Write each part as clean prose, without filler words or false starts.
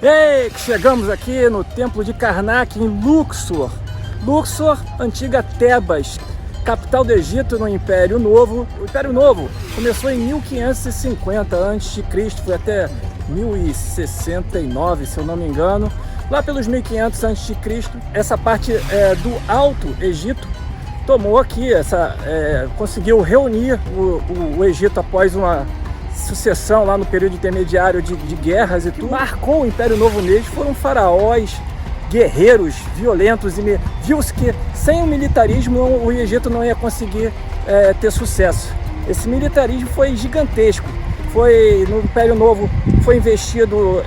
Ei, chegamos aqui no Templo de Karnak em Luxor. Luxor, antiga Tebas, capital do Egito no Império Novo. O Império Novo começou em 1550 a.C., foi até 1069, se eu não me engano. Lá pelos 1500 a.C., essa parte do Alto Egito tomou aqui, conseguiu reunir o Egito após uma sucessão lá no período intermediário de guerras e tudo. Marcou o Império Novo mesmo, foram faraós, guerreiros, violentos, e viu-se que sem o militarismo o Egito não ia conseguir ter sucesso. Esse militarismo foi gigantesco, no Império Novo foi investido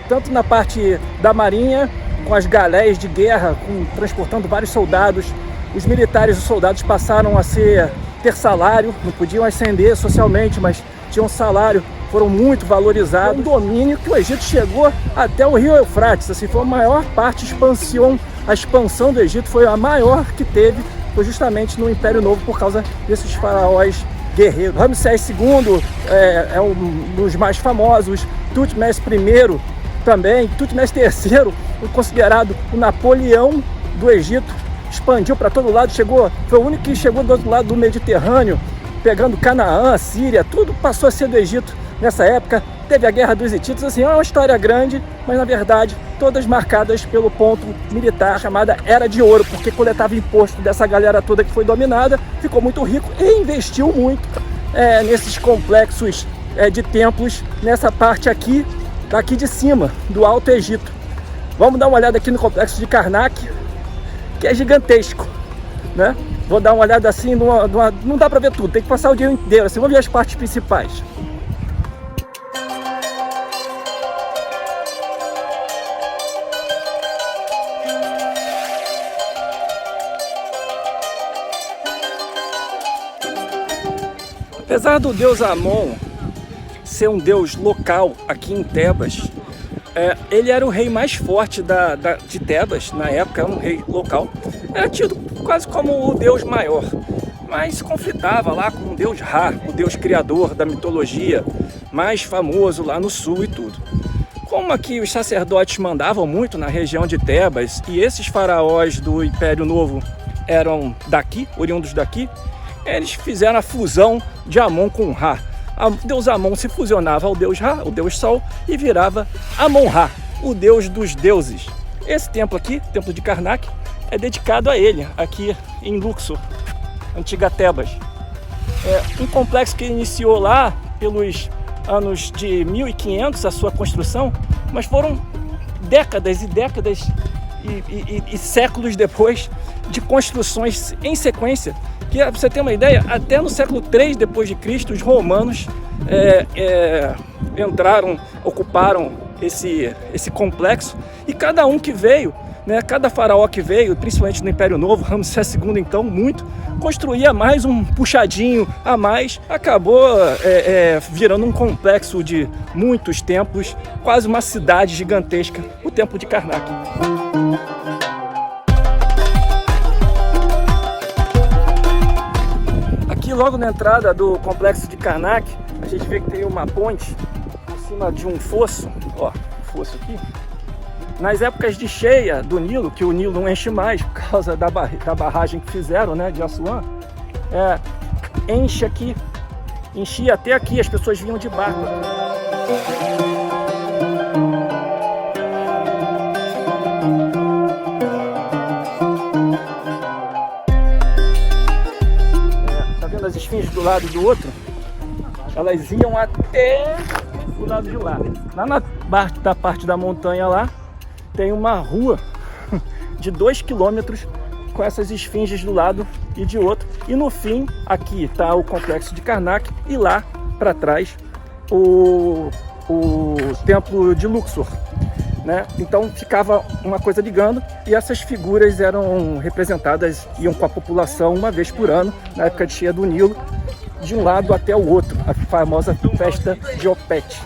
tanto na parte da marinha, com as galés de guerra, transportando vários soldados. Os militares e os soldados passaram a ter salário, não podiam ascender socialmente, mas tinham salário, foram muito valorizados. Um domínio que o Egito chegou até o rio Eufrates, assim, foi a maior parte a expansão do Egito foi a maior que teve, foi justamente no Império Novo por causa desses faraós guerreiros. Ramsés II é um dos mais famosos, Tutmés I também, Tutmés III, considerado o Napoleão do Egito, expandiu para todo lado, foi o único que chegou do outro lado do Mediterrâneo, pegando Canaã, Síria, tudo passou a ser do Egito nessa época. Teve a Guerra dos Hititas, assim, é uma história grande, mas na verdade todas marcadas pelo ponto militar chamada Era de Ouro, porque coletava imposto dessa galera toda que foi dominada, ficou muito rico e investiu muito nesses complexos de templos, nessa parte aqui, daqui de cima, do Alto Egito. Vamos dar uma olhada aqui no complexo de Karnak, que é gigantesco, né? Vou dar uma olhada assim, não dá para ver tudo, tem que passar o dia inteiro, assim, vamos ver as partes principais. Apesar do deus Amon ser um deus local aqui em Tebas, ele era o rei mais forte de Tebas, na época, um rei local. Era tido quase como o deus maior, mas se conflitava lá com o deus Ra, o deus criador da mitologia, mais famoso lá no sul e tudo. Como aqui os sacerdotes mandavam muito na região de Tebas, e esses faraós do Império Novo eram daqui, oriundos daqui, eles fizeram a fusão de Amon com Ra. O deus Amon se fusionava ao deus Ra, o deus Sol, e virava Amon-Ra, o deus dos deuses. Esse templo aqui, o Templo de Karnak, é dedicado a ele, aqui em Luxor, antiga Tebas. Um complexo que iniciou lá pelos anos de 1500, a sua construção, mas foram décadas e décadas e séculos depois de construções em sequência, que, pra você ter uma ideia, até no século III depois de Cristo, os romanos ocuparam esse complexo, e cada um que veio, né, cada faraó que veio, principalmente no Império Novo, Ramsés II então, construía mais um puxadinho a mais, acabou virando um complexo de muitos templos, quase uma cidade gigantesca, o Templo de Karnak. Aqui logo na entrada do complexo de Karnak, a gente vê que tem uma ponte em cima de um fosso, ó, fosso aqui. Nas épocas de cheia do Nilo, que o Nilo não enche mais por causa da barragem que fizeram, né, de Assuã, enche aqui, enchia até aqui, as pessoas vinham de barco. Tá vendo as esfinges do lado e do outro? Elas iam até o lado de lá. Lá na parte da montanha lá, tem uma rua de 2 quilômetros com essas esfinges do lado e de outro. E no fim, aqui está o complexo de Karnak, e lá para trás o templo de Luxor, né? Então ficava uma coisa ligando, e essas figuras eram representadas, iam com a população uma vez por ano, na época de cheia do Nilo, de um lado até o outro, a famosa festa de Opet.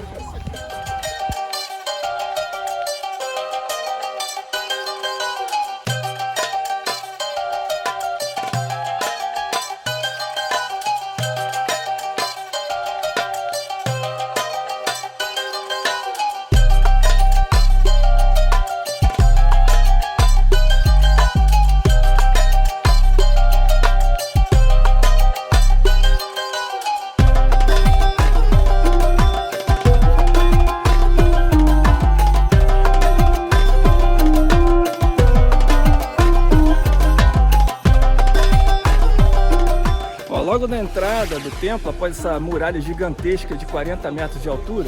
logo na entrada do templo, após essa muralha gigantesca de 40 metros de altura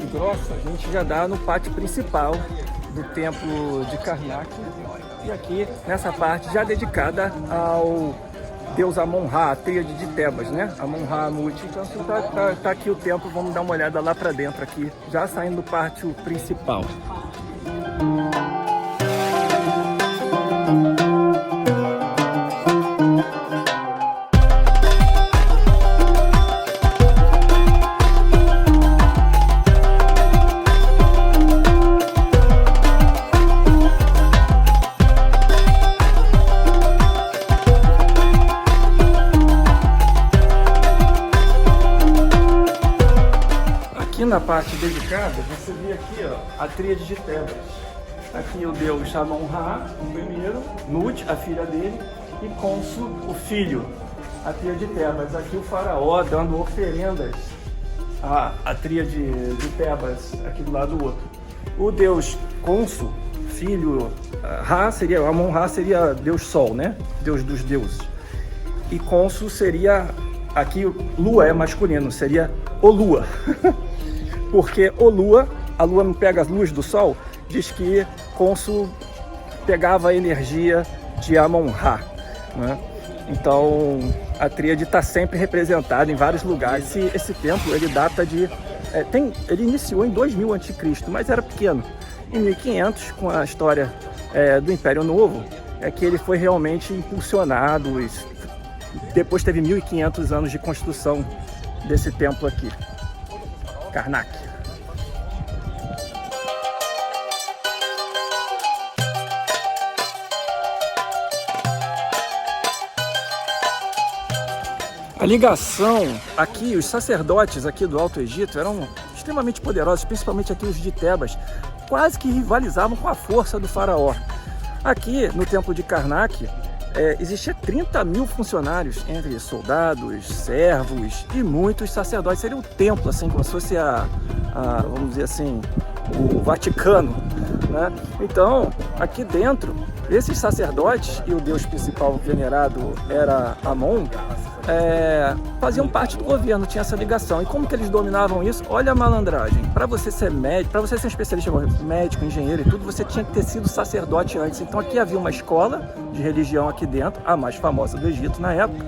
e grossa, a gente já dá no pátio principal do templo de Karnak. E aqui, nessa parte já dedicada ao deus Amon-Ra, a tríade de Tebas, né? Amon-Ra, Amut. Então tá aqui o templo, vamos dar uma olhada lá para dentro aqui, já saindo do pátio principal. Na parte dedicada, você vê aqui, ó, a tríade de Tebas. Aqui o deus Amon-Ra, o primeiro, Nut, a filha dele, e Khonsu, o filho, a tríade de Tebas. Aqui o faraó dando oferendas à tríade de Tebas, aqui do lado do outro. O deus Khonsu, filho, Amon-Ra seria deus Sol, né? Deus dos deuses. E Khonsu seria, aqui Lua é masculino, seria o Lua. Porque a lua não pega as luzes do sol, diz que Khonsu pegava a energia de Amon-Ra, né? Então a tríade está sempre representada em vários lugares. Esse templo ele data de ele iniciou em 2000 a.C., mas era pequeno. Em 1500, com a história do Império Novo, é que ele foi realmente impulsionado. E depois teve 1500 anos de construção desse templo aqui, Karnak. A ligação aqui, os sacerdotes aqui do Alto Egito eram extremamente poderosos, principalmente aqui os de Tebas, quase que rivalizavam com a força do faraó. Aqui no templo de Karnak existia 30 mil funcionários, entre soldados, servos e muitos sacerdotes. Seria um templo, assim, como se fosse vamos dizer assim, o Vaticano, né? Então, aqui dentro, esses sacerdotes, e o deus principal venerado era Amon, faziam parte do governo, tinha essa ligação. E como que eles dominavam isso? Olha a malandragem. Para você ser médico, para você ser um especialista, médico, engenheiro e tudo, você tinha que ter sido sacerdote antes. Então aqui havia uma escola de religião aqui dentro, a mais famosa do Egito na época,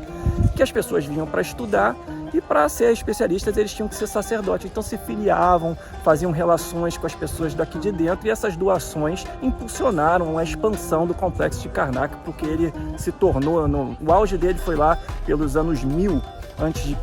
que as pessoas vinham para estudar, e para ser especialistas eles tinham que ser sacerdotes. Então se filiavam, faziam relações com as pessoas daqui de dentro, e essas doações impulsionaram a expansão do complexo de Karnak, porque ele se tornou, o auge dele foi lá pelos anos 1000 a.C.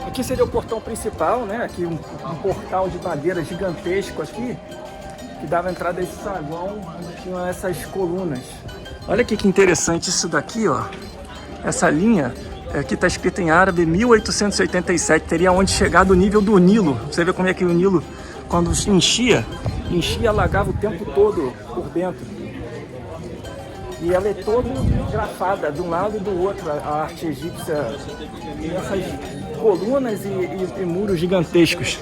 Aqui seria o portão principal, né? Aqui um portal de madeira gigantesco aqui, que dava entrada a esse saguão, onde tinham essas colunas. Olha aqui que interessante isso daqui, ó. Essa linha, aqui está escrito em árabe, 1887, teria onde chegar do nível do Nilo. Você vê como é que o Nilo, quando enchia, alagava o tempo todo por dentro. E ela é toda grafada de um lado e do outro, a arte egípcia, e essas colunas e muros gigantescos.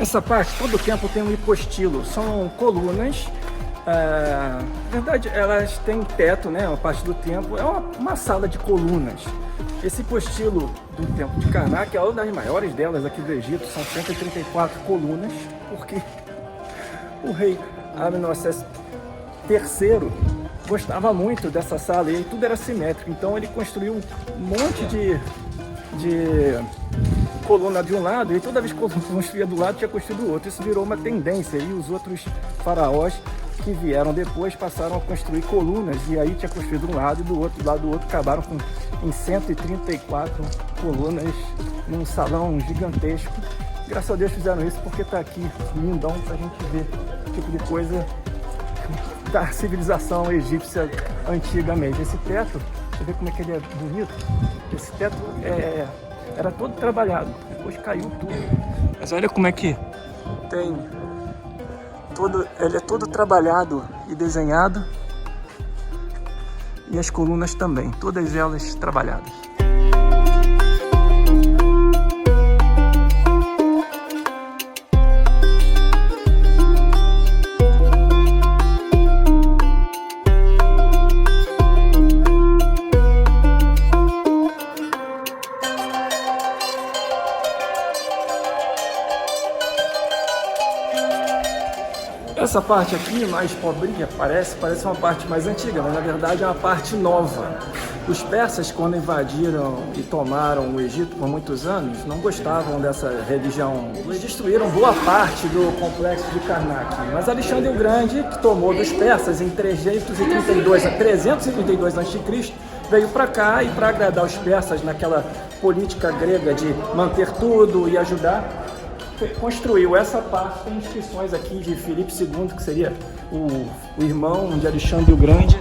Essa parte, todo o templo tem um hipostilo, são colunas. Na verdade, elas têm teto, né? Uma parte do templo é uma sala de colunas. Esse hipostilo do templo de Karnak é uma das maiores delas aqui do Egito, são 134 colunas, porque o rei Amenófis III gostava muito dessa sala e tudo era simétrico, então ele construiu um monte de coluna de um lado e toda vez que construía do lado tinha construído do outro. Isso virou uma tendência e os outros faraós que vieram depois passaram a construir colunas e aí tinha construído um lado e do outro acabaram em 134 colunas num salão gigantesco. Graças a Deus fizeram isso porque está aqui lindão pra gente ver o tipo de coisa da civilização egípcia antigamente. Esse teto, você vê como é que ele é bonito? Esse teto era todo trabalhado, depois caiu tudo. Mas olha como é que tem ele é todo trabalhado e desenhado. E as colunas também, todas elas trabalhadas. Essa parte aqui, mais pobrinha, parece uma parte mais antiga, mas na verdade é uma parte nova. Os persas, quando invadiram e tomaram o Egito por muitos anos, não gostavam dessa religião. Eles destruíram boa parte do complexo de Karnak. Mas Alexandre o Grande, que tomou dos persas em 332 a.C., veio para cá e para agradar os persas naquela política grega de manter tudo e ajudar, construiu essa parte. Tem inscrições aqui de Filipe II, que seria o irmão de Alexandre o Grande.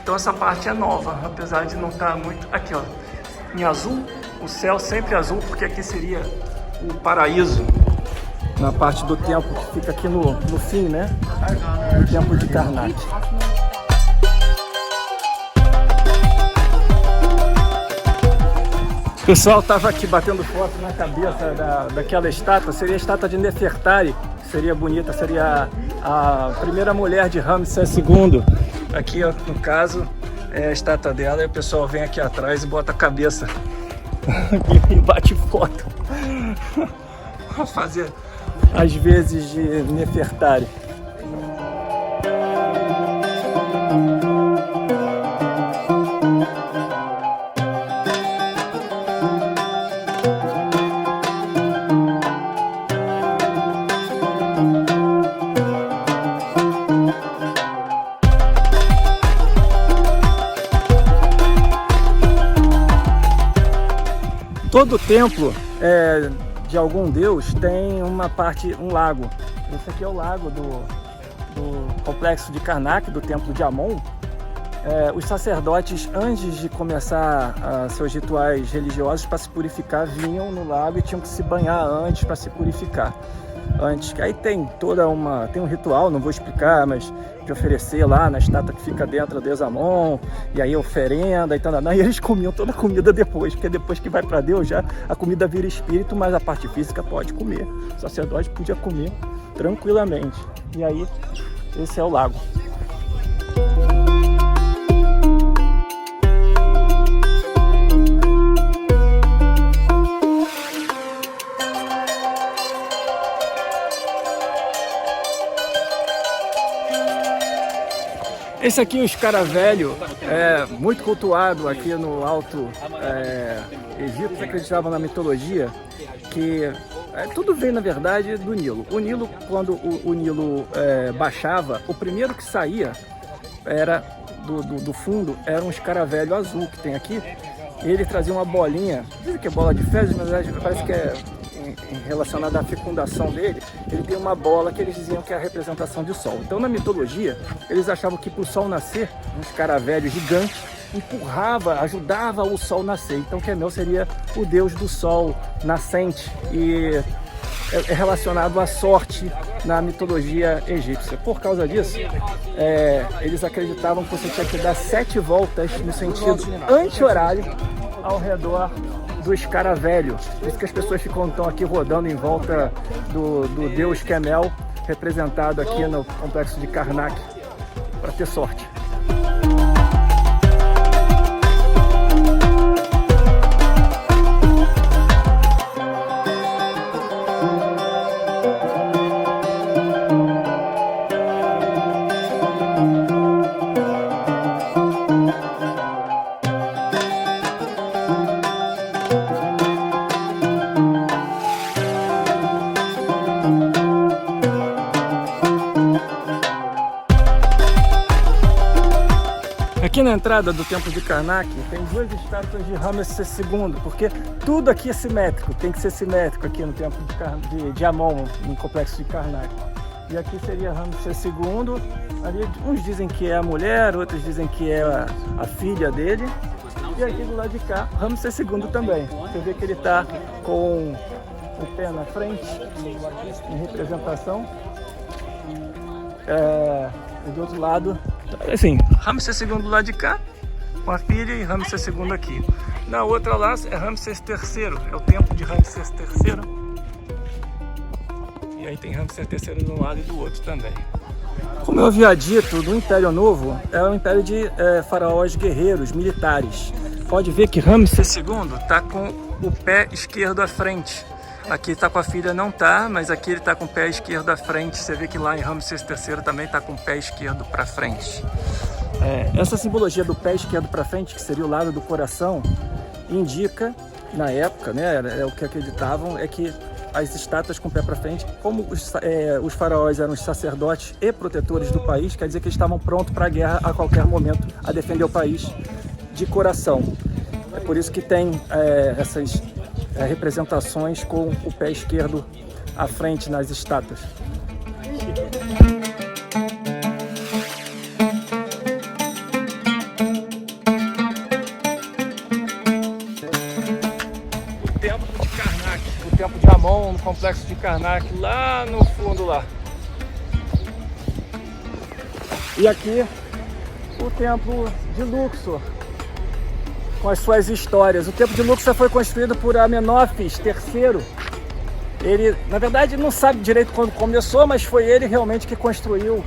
Então essa parte é nova, apesar de não estar muito... Aqui, ó, em azul, o céu sempre azul, porque aqui seria o paraíso, na parte do templo que fica aqui no fim, né? O templo de Karnak. O pessoal estava aqui batendo foto na cabeça daquela estátua. Seria a estátua de Nefertari, que seria bonita, seria a primeira mulher de Ramsés II. Aqui, ó, no caso, é a estátua dela, e o pessoal vem aqui atrás e bota a cabeça e bate foto para fazer às vezes de Nefertari. Todo templo de algum deus tem uma parte, um lago. Esse aqui é o lago do complexo de Karnak, do templo de Amon. Os sacerdotes, antes de começar seus rituais religiosos para se purificar, vinham no lago e tinham que se banhar antes para se purificar. Aí tem um ritual, não vou explicar, mas de oferecer lá na estátua que fica dentro do deus Amon, e aí oferenda e tal, e eles comiam toda a comida depois, porque depois que vai para Deus já a comida vira espírito, mas a parte física pode comer. O sacerdote podia comer tranquilamente. E aí esse é o lago. Esse aqui, o escaravelho, é muito cultuado aqui no Alto Egito. Eles acreditavam na mitologia que tudo veio, na verdade, do Nilo. O Nilo, quando o Nilo baixava, o primeiro que saía era do fundo, era um escaravelho azul que tem aqui. Ele trazia uma bolinha, dizem que é bola de fezes, mas parece que é relacionada à fecundação dele. Ele tem uma bola que eles diziam que é a representação de sol. Então, na mitologia, eles achavam que para o sol nascer, um escaravelho gigante ajudava o sol nascer. Então, Quemel seria o deus do sol nascente e é relacionado à sorte na mitologia egípcia. Por causa disso, eles acreditavam que você tinha que dar 7 voltas no sentido anti-horário ao redor do escaravelho. Por isso que as pessoas ficam aqui rodando em volta do deus Kemel, representado aqui no complexo de Karnak, para ter sorte. Aqui na entrada do templo de Karnak tem duas estátuas de Ramsés II, porque tudo aqui é simétrico, tem que ser simétrico aqui no templo de Amon, no complexo de Karnak. E aqui seria Ramsés II, ali uns dizem que é a mulher, outros dizem que é a filha dele. E aqui do lado de cá, Ramsés II também. Você vê que ele está com o pé na frente, em representação. E do outro lado, assim, Ramsés II do lado de cá, com a filha, e Ramsés II aqui. Na outra lá é Ramsés III, é o templo de Ramsés III. E aí tem Ramsés III de um lado e do outro também. Como eu havia dito, no Império Novo é um império de faraós guerreiros, militares. Pode ver que Ramsés II está com o pé esquerdo à frente. Aqui está com a filha, não está, mas aqui ele está com o pé esquerdo à frente. Você vê que lá em Ramsés III também está com o pé esquerdo para frente. Essa simbologia do pé esquerdo para frente, que seria o lado do coração, indica, na época, né, o que acreditavam, é que as estátuas com o pé para frente, como os faraós eram os sacerdotes e protetores do país, quer dizer que eles estavam prontos para a guerra a qualquer momento, a defender o país de coração. É por isso que tem essas representações com o pé esquerdo à frente nas estátuas. O templo de Karnak, o templo de Amon, no complexo de Karnak, lá no fundo lá. E aqui o templo de Luxor, com as suas histórias. O templo de Luxor foi construído por Amenófis III. Ele, na verdade, não sabe direito quando começou, mas foi ele realmente que construiu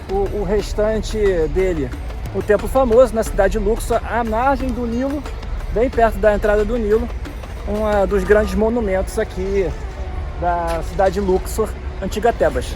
o restante dele. O templo famoso na cidade de Luxor, à margem do Nilo, bem perto da entrada do Nilo, um dos grandes monumentos aqui da cidade de Luxor, antiga Tebas.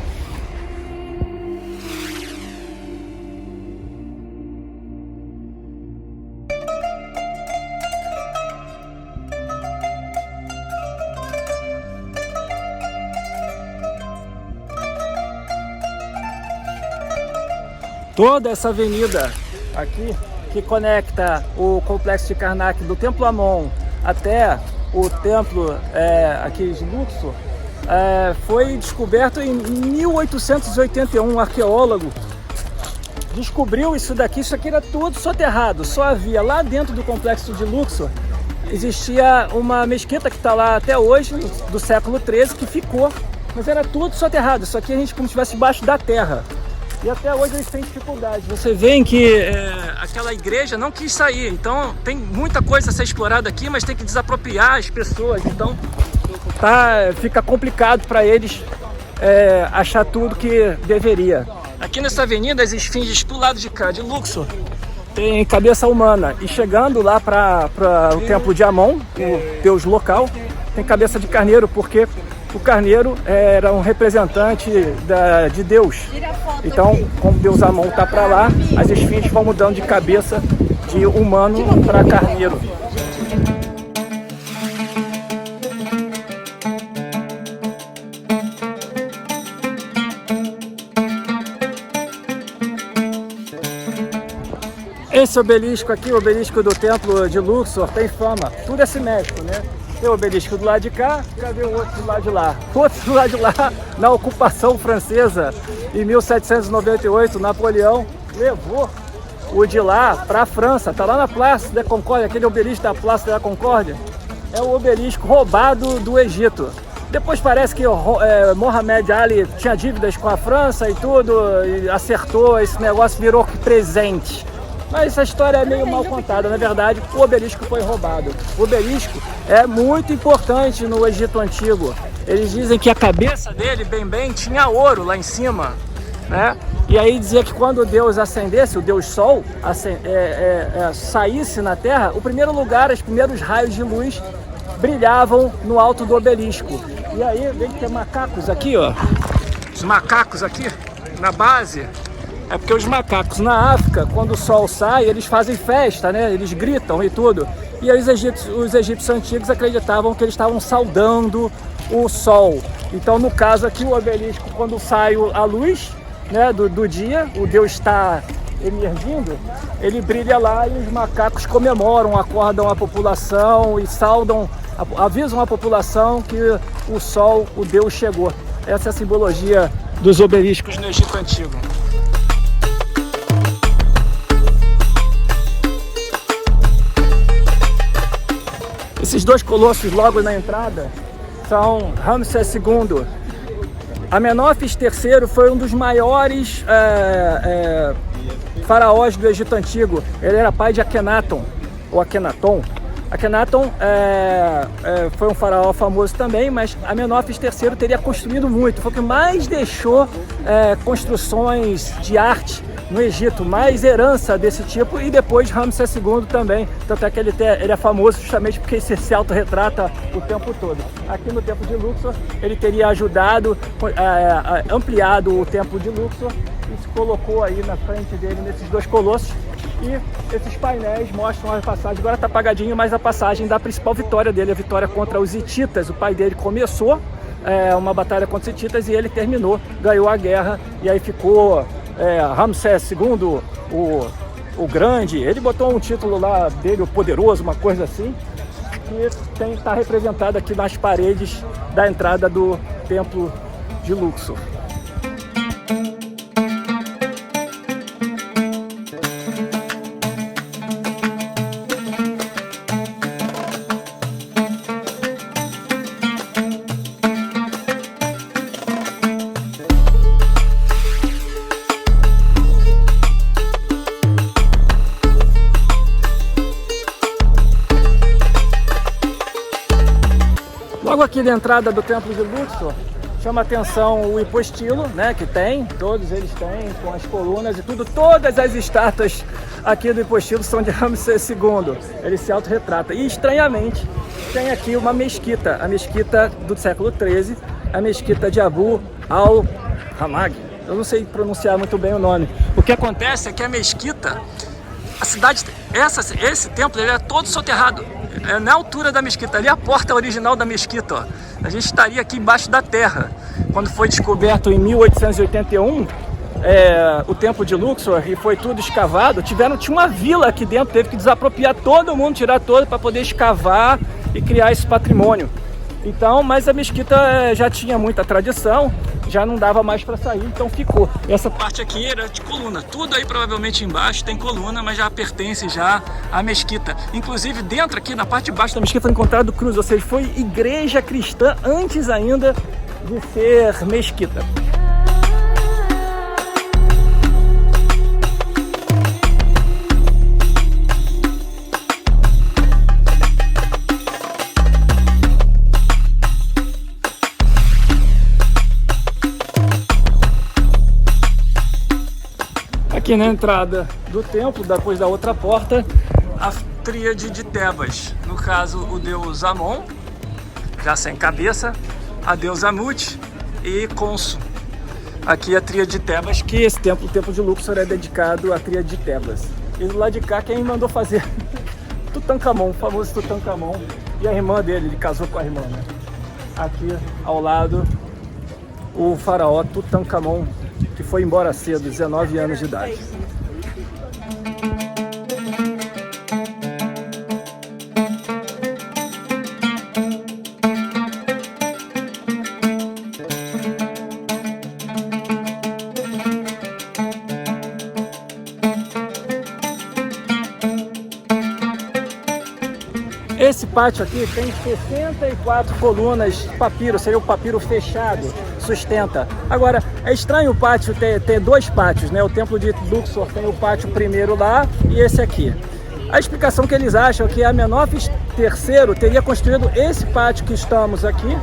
Toda essa avenida aqui, que conecta o complexo de Karnak do Templo Amon até o templo aqui de Luxor, foi descoberto em 1881. Um arqueólogo descobriu isso daqui. Isso aqui era tudo soterrado, só havia lá dentro do complexo de Luxor, existia uma mesquita que está lá até hoje, do século XIII, que ficou, mas era tudo soterrado. Isso aqui a gente como se estivesse debaixo da terra. E até hoje eles têm dificuldade. Você vê que aquela igreja não quis sair. Então tem muita coisa a ser explorada aqui, mas tem que desapropriar as pessoas. Então fica complicado para eles achar tudo que deveria. Aqui nessa avenida, as esfinges do lado de cá, de Luxor, tem cabeça humana. E chegando lá para o templo de Amon, o deus local, tem cabeça de carneiro, porque o carneiro era um representante de Deus. Então, como Deus Amon está para lá, as esfinges vão mudando de cabeça de humano para carneiro. Esse obelisco aqui, o obelisco do templo de Luxor, tem fama. Tudo é simétrico, né? Tem o obelisco do lado de cá, cadê o outro do lado de lá? O outro do lado de lá, na ocupação francesa, em 1798, Napoleão levou o de lá para a França. Está lá na Place da Concórdia, aquele obelisco da Place da Concórdia. É o obelisco roubado do Egito. Depois parece que Mohamed Ali tinha dívidas com a França e tudo, e acertou, esse negócio virou presente. Mas essa história é meio mal contada. Na verdade, o obelisco foi roubado. O obelisco é muito importante no Egito Antigo. Eles dizem que a cabeça dele, bem, tinha ouro lá em cima, né? E aí dizia que quando Deus ascendesse, o Deus Sol, saísse na Terra, o primeiro lugar, os primeiros raios de luz brilhavam no alto do obelisco. E aí vem que tem macacos aqui, ó. Os macacos aqui na base. É porque os macacos na África, quando o sol sai, eles fazem festa, né? Eles gritam e tudo. E aí os egípcios antigos acreditavam que eles estavam saudando o sol. Então, no caso aqui, o obelisco, quando sai a luz, né, do dia, o Deus está emergindo, ele brilha lá e os macacos comemoram, acordam a população e saudam, avisam a população que o sol, o Deus chegou. Essa é a simbologia dos obeliscos no Egito Antigo. Esses dois colossos logo na entrada são Ramsés II. Amenófis III foi um dos maiores faraós do Egito Antigo. Ele era pai de Akenaton, ou Akenaton. Akenaton foi um faraó famoso também, mas Amenófis III teria construído muito. Foi o que mais deixou construções de arte no Egito, mais herança desse tipo, e depois Ramsés II também. Tanto é que ele é famoso justamente porque ele se autorretrata o tempo todo. Aqui no Templo de Luxor, ele teria ajudado, ampliado o Templo de Luxor e se colocou aí na frente dele nesses dois colossos. E esses painéis mostram a passagem, agora está apagadinho, mas a passagem da principal vitória dele, a vitória contra os hititas. O pai dele começou uma batalha contra os hititas e ele terminou, ganhou a guerra, e aí ficou Ramsés II, o Grande. Ele botou um título lá dele, o Poderoso, uma coisa assim, que está representado aqui nas paredes da entrada do Templo de Luxor. Logo aqui na entrada do Templo de Luxor, chama atenção o hipostilo, né, que todos eles têm, com as colunas e tudo. Todas as estátuas aqui do hipostilo são de Ramsés II, ele se autorretrata. E estranhamente, tem aqui uma mesquita, a mesquita do século XIII, a mesquita de Abu al-Hamag. Eu não sei pronunciar muito bem o nome. O que acontece é que a mesquita, a cidade, esse templo, ele é todo soterrado. Na altura da mesquita, ali a porta original da mesquita, ó. A gente estaria aqui embaixo da terra. Quando foi descoberto em 1881 o Templo de Luxor e foi tudo escavado, tinha uma vila aqui dentro, teve que desapropriar todo mundo, tirar todo para poder escavar e criar esse patrimônio. Então, mas a mesquita já tinha muita tradição, já não dava mais para sair, então ficou. Essa parte aqui era de coluna, tudo aí provavelmente embaixo tem coluna, mas já pertence já à mesquita. Inclusive dentro aqui, na parte de baixo da mesquita, foi encontrado cruz, ou seja, foi igreja cristã antes ainda de ser mesquita. Aqui na entrada do templo, depois da outra porta, a tríade de Tebas. No caso, o deus Amon, já sem cabeça, a deusa Mut e Khonsu. Aqui a tríade de Tebas, que esse templo, o Templo de Luxor, é dedicado à tríade de Tebas. E do lado de cá, quem mandou fazer? Tutankhamon, o famoso Tutankhamon. E a irmã dele, ele casou com a irmã, né? Aqui ao lado, o faraó Tutankhamon, que foi embora cedo, 19 anos de idade. Esse pátio aqui tem 64 colunas de papiro, seria o papiro fechado, sustenta. Agora, é estranho o pátio ter dois pátios, né? O templo de Luxor tem o pátio primeiro lá e esse aqui. A explicação que eles acham é que Amenófis III teria construído esse pátio que estamos aqui,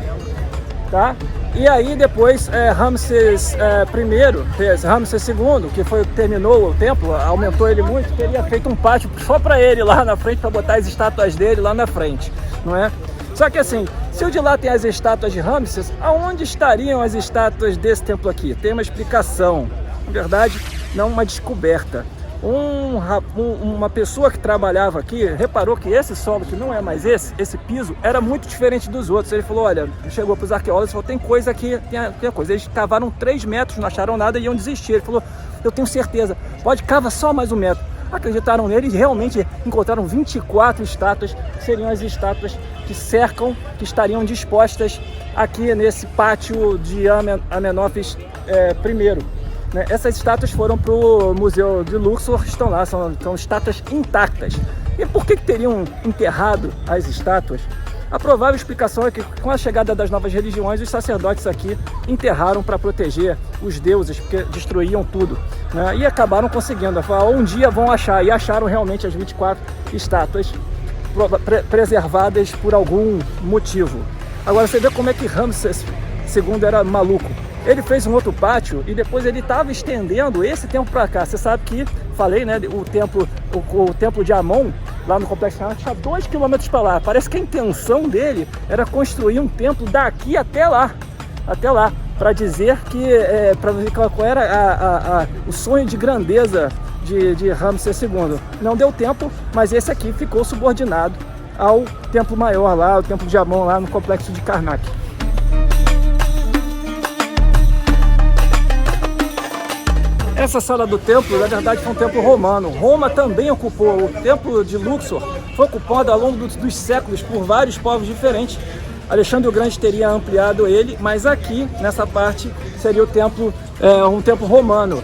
tá? E aí depois Ramsés I, Ramsés II, que terminou o templo, aumentou ele muito, teria feito um pátio só para ele lá na frente, para botar as estátuas dele lá na frente, não é? Só que assim, se o de lá tem as estátuas de Ramsés, aonde estariam as estátuas desse templo aqui? Tem uma explicação, na verdade, não uma descoberta. Uma pessoa que trabalhava aqui reparou que esse solo, que não é mais esse piso, era muito diferente dos outros. Ele falou, olha, chegou para os arqueólogos e falou, tem coisa aqui, tem coisa. Eles cavaram 3 metros, não acharam nada e iam desistir. Ele falou, eu tenho certeza, pode cavar só mais 1 metro. Acreditaram nele e realmente encontraram 24 estátuas, que seriam as estátuas que cercam, que estariam dispostas aqui nesse pátio de Amenófis I. Essas estátuas foram para o Museu de Luxor, estão lá, são estátuas intactas. E por que teriam enterrado as estátuas? A provável explicação é que com a chegada das novas religiões, os sacerdotes aqui enterraram para proteger os deuses, porque destruíam tudo, né? E acabaram conseguindo, um dia vão achar, e acharam realmente as 24 estátuas preservadas por algum motivo. Agora você vê como é que Ramsés II era maluco. Ele fez um outro pátio e depois ele estava estendendo esse templo para cá. Você sabe que, falei, né, o templo de Amon, lá no Complexo Karnak, tinha 2 km para lá. Parece que a intenção dele era construir um templo daqui até lá, para dizer que, para ver qual era o sonho de grandeza de Ramsés II. Não deu tempo, mas esse aqui ficou subordinado ao templo maior lá, o templo de Amon lá no Complexo de Karnak. Essa sala do templo, na verdade, foi um templo romano. Roma também ocupou. O templo de Luxor foi ocupado ao longo dos séculos por vários povos diferentes. Alexandre o Grande teria ampliado ele, mas aqui, nessa parte, seria o templo, um templo romano.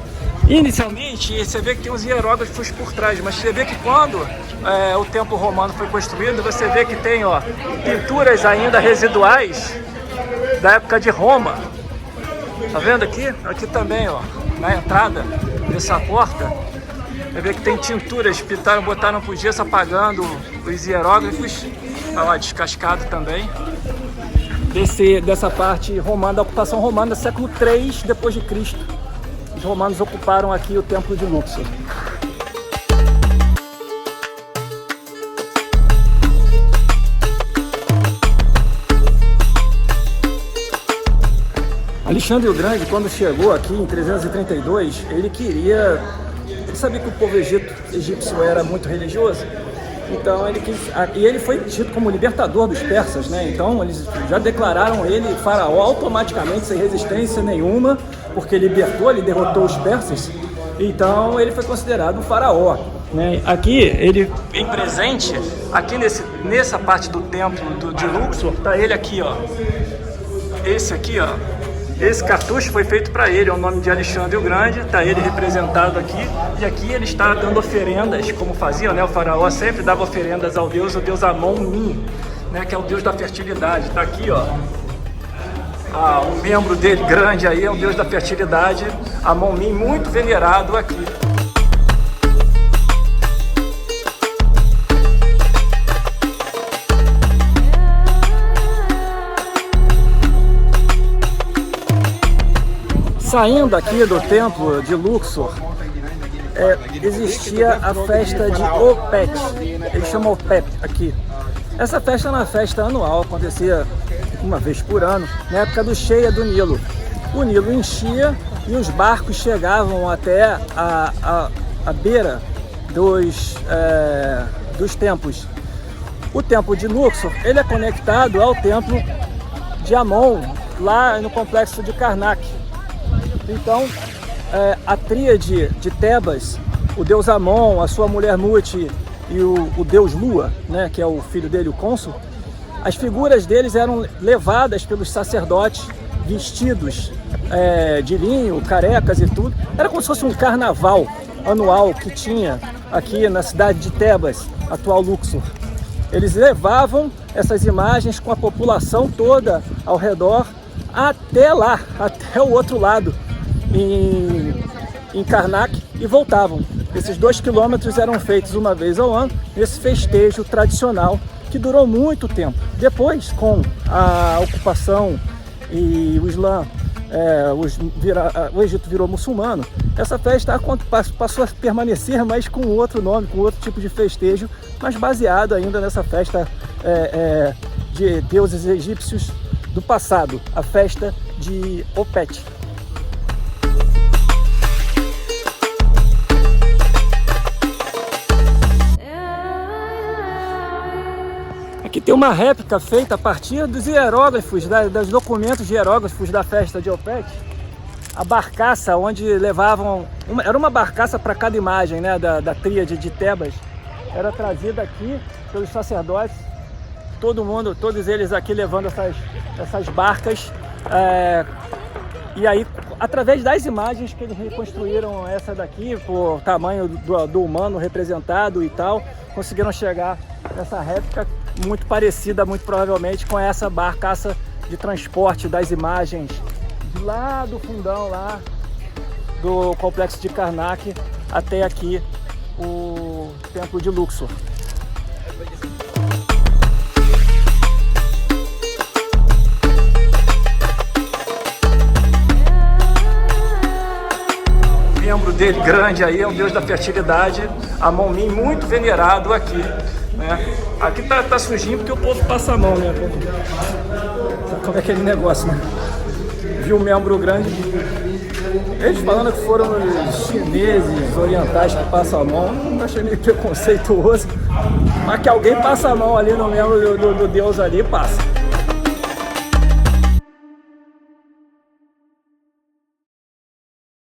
Inicialmente, você vê que tem os hieróglifos por trás, mas você vê que quando o templo romano foi construído, você vê que tem pinturas ainda residuais da época de Roma. Tá vendo aqui? Aqui também, na entrada dessa porta, você vê que tem tinturas, botaram por gesso apagando os hieróglifos. Tá lá descascado também. Dessa parte romana, da ocupação romana, século III depois de Cristo. Os romanos ocuparam aqui o templo de Luxor. Alexandre o Grande, quando chegou aqui em 332, ele sabia que o povo egípcio era muito religioso, então ele foi tido como libertador dos persas, né? Então eles já declararam ele faraó automaticamente, sem resistência nenhuma, porque ele derrotou os persas, então ele foi considerado um faraó, né? Aqui, ele em presente, aqui nessa parte do templo de Luxor, tá ele aqui, esse aqui, esse cartucho foi feito para ele, é o nome de Alexandre o Grande, está ele representado aqui, e aqui ele está dando oferendas, como fazia, né? O faraó sempre dava oferendas ao deus, o deus Amon-Min, né? Que é o deus da fertilidade. Está aqui, um membro dele grande aí é o deus da fertilidade, Amon-Min, muito venerado aqui. Saindo aqui do templo de Luxor, existia a festa de Opet, eles chamam Opet aqui. Essa festa é uma festa anual, acontecia uma vez por ano, na época do cheia do Nilo. O Nilo enchia e os barcos chegavam até a beira dos templos. O templo de Luxor, ele é conectado ao templo de Amon, lá no complexo de Karnak. Então, a tríade de Tebas, o deus Amon, a sua mulher Mut e o deus Lua, né, que é o filho dele, o cônsul, as figuras deles eram levadas pelos sacerdotes vestidos de linho, carecas e tudo. Era como se fosse um carnaval anual que tinha aqui na cidade de Tebas, atual Luxor. Eles levavam essas imagens com a população toda ao redor até lá, até o outro lado, em Karnak, e voltavam. Esses 2 quilômetros eram feitos uma vez ao ano, nesse festejo tradicional que durou muito tempo. Depois, com a ocupação e o Islã, o Egito virou muçulmano, essa festa passou a permanecer, mas com outro nome, com outro tipo de festejo, mas baseado ainda nessa festa de deuses egípcios do passado, a festa de Opet. Aqui tem uma réplica feita a partir dos hieróglifos, dos documentos de hieróglifos da festa de Opet. A barcaça onde levavam... era uma barcaça para cada imagem, né, da tríade de Tebas. Era trazida aqui pelos sacerdotes. Todo mundo, todos eles aqui levando essas barcas. E aí, através das imagens que eles reconstruíram essa daqui, por tamanho do humano representado e tal, conseguiram chegar nessa réplica muito parecida, muito provavelmente, com essa barcaça de transporte das imagens de lá do fundão, lá do complexo de Karnak, até aqui o templo de Luxor. O membro dele grande aí é o deus da fertilidade, Amon-Min, muito venerado aqui, né? Aqui tá sujinho porque o povo passa a mão, né? Sabe como é aquele negócio, né? Viu o membro grande, eles falando que foram os chineses orientais que passam a mão, eu achei meio preconceituoso, mas que alguém passa a mão ali no membro do deus ali, passa.